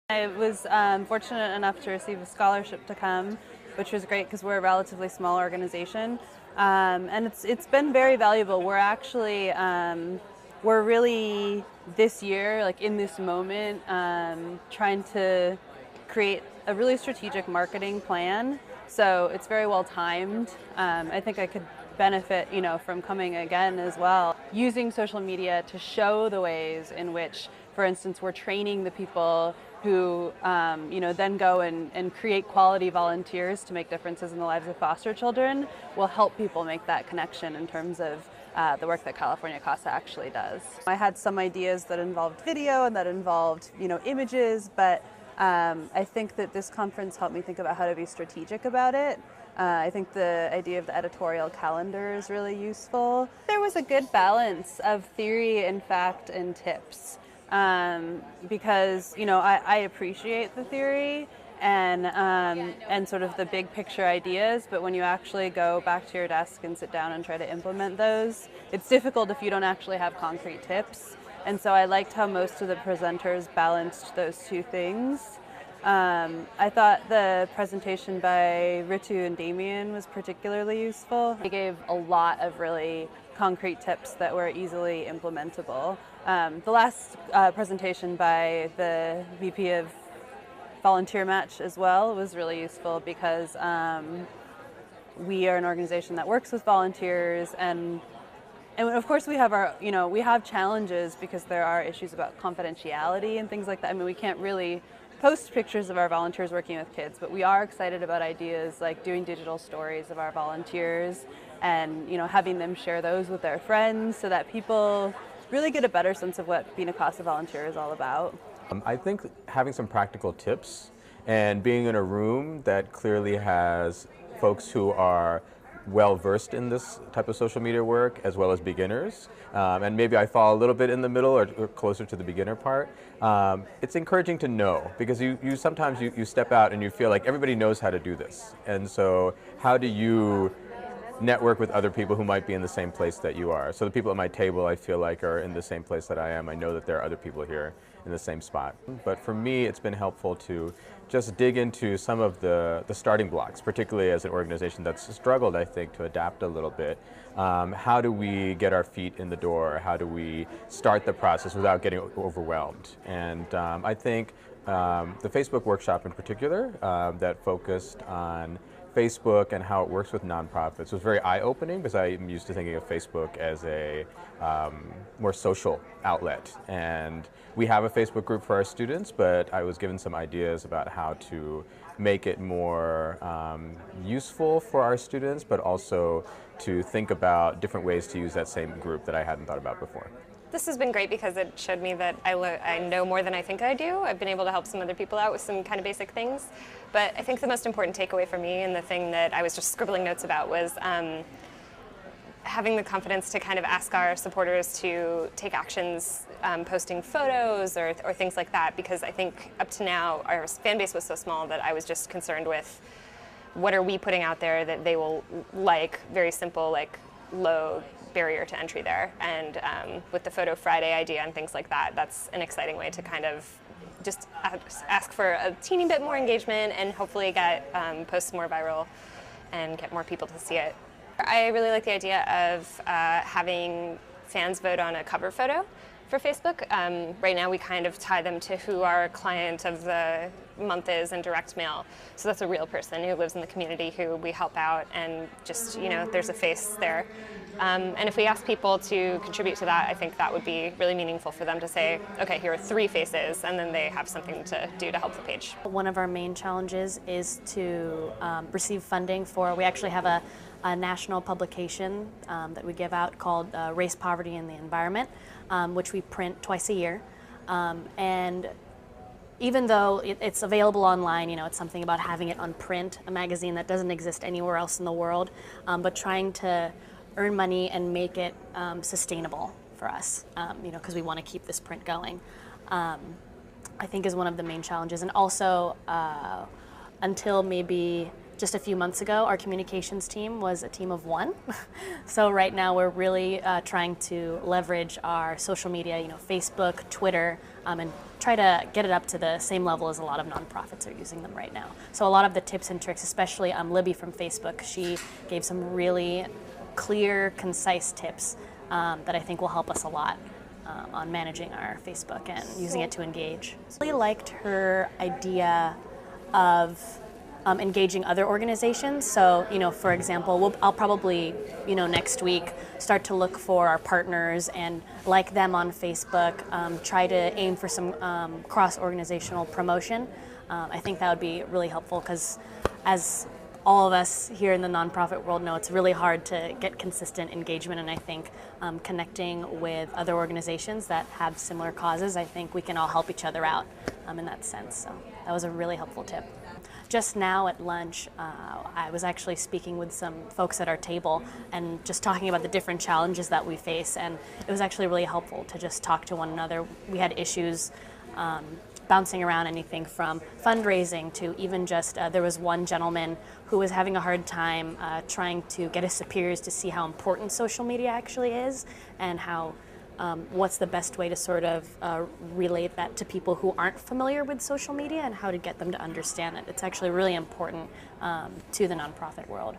I was fortunate enough to receive a scholarship to come, which was great because we're a relatively small organization, and it's been very valuable. We're really this year, like in this moment, trying to create a really strategic marketing plan. So it's very well timed. I think I could benefit, from coming again as well. Using social media to show the ways in which, for instance, we're training the people who, then go and create quality volunteers to make differences in the lives of foster children will help people make that connection in terms of the work that California CASA actually does. I had some ideas that involved video and that involved, images, but I think that this conference helped me think about how to be strategic about it. I think the idea of the editorial calendar is really useful. There was a good balance of theory and fact and tips. Because I appreciate the theory and sort of the big picture ideas, but when you actually go back to your desk and sit down and try to implement those, it's difficult if you don't actually have concrete tips. And so I liked how most of the presenters balanced those two things. I thought the presentation by Ritu and Damien was particularly useful. They gave a lot of really concrete tips that were easily implementable. The last presentation by the VP of Volunteer Match as well was really useful because we are an organization that works with volunteers and of course we have challenges because there are issues about confidentiality and things like that. I mean, we can't really post pictures of our volunteers working with kids, but we are excited about ideas like doing digital stories of our volunteers and having them share those with their friends so that people really get a better sense of what being a CASA volunteer is all about. I think having some practical tips and being in a room that clearly has folks who are well versed in this type of social media work as well as beginners, and maybe I fall a little bit in the middle or closer to the beginner part. It's encouraging to know because you sometimes you step out and you feel like everybody knows how to do this, and so how do you network with other people who might be in the same place that you are? So the people at my table I feel like are in the same place that I am. I know that there are other people here in the same spot. But for me it's been helpful to just dig into some of the starting blocks, particularly as an organization that's struggled, I think, to adapt a little bit. How do we get our feet in the door? How do we start the process without getting overwhelmed? And I think the Facebook workshop in particular that focused on Facebook and how it works with nonprofits was very eye-opening because I'm used to thinking of Facebook as a more social outlet. And we have a Facebook group for our students, but I was given some ideas about how to make it more useful for our students, but also to think about different ways to use that same group that I hadn't thought about before. This has been great because it showed me that I know more than I think I do. I've been able to help some other people out with some kind of basic things. But I think the most important takeaway for me and the thing that I was just scribbling notes about was having the confidence to kind of ask our supporters to take actions, posting photos or things like that, because I think up to now our fan base was so small that I was just concerned with what are we putting out there that they will like, very simple, like low barrier to entry there. And with the Photo Friday idea and things like that, that's an exciting way to kind of just ask for a teeny bit more engagement and hopefully get posts more viral and get more people to see it. I really like the idea of having fans vote on a cover photo for Facebook. Right now we kind of tie them to who our client of the month is in direct mail. So that's a real person who lives in the community who we help out, and just, there's a face there. And if we ask people to contribute to that, I think that would be really meaningful for them to say, okay, here are 3 faces, and then they have something to do to help the page. One of our main challenges is to receive funding for, we actually have a national publication that we give out called Race, Poverty, and the Environment, which we print twice a year. And even though it's available online, it's something about having it on print, a magazine that doesn't exist anywhere else in the world, but trying to earn money and make it sustainable for us, because we want to keep this print going, I think is one of the main challenges. And also, until maybe just a few months ago, our communications team was a team of one. So right now we're really trying to leverage our social media, Facebook, Twitter, and try to get it up to the same level as a lot of nonprofits are using them right now. So a lot of the tips and tricks, especially Libby from Facebook, she gave some really clear, concise tips that I think will help us a lot on managing our Facebook and using it to engage. I really liked her idea of engaging other organizations. So, for example, I'll probably, next week start to look for our partners and like them on Facebook, try to aim for some cross-organizational promotion. I think that would be really helpful because as all of us here in the nonprofit world know, it's really hard to get consistent engagement, and I think connecting with other organizations that have similar causes, I think we can all help each other out in that sense. So that was a really helpful tip. Just now at lunch, I was actually speaking with some folks at our table and just talking about the different challenges that we face, and it was actually really helpful to just talk to one another. We had issues bouncing around anything from fundraising to even just, there was one gentleman who was having a hard time trying to get his superiors to see how important social media actually is and how what's the best way to sort of relate that to people who aren't familiar with social media and how to get them to understand it. It's actually really important to the nonprofit world.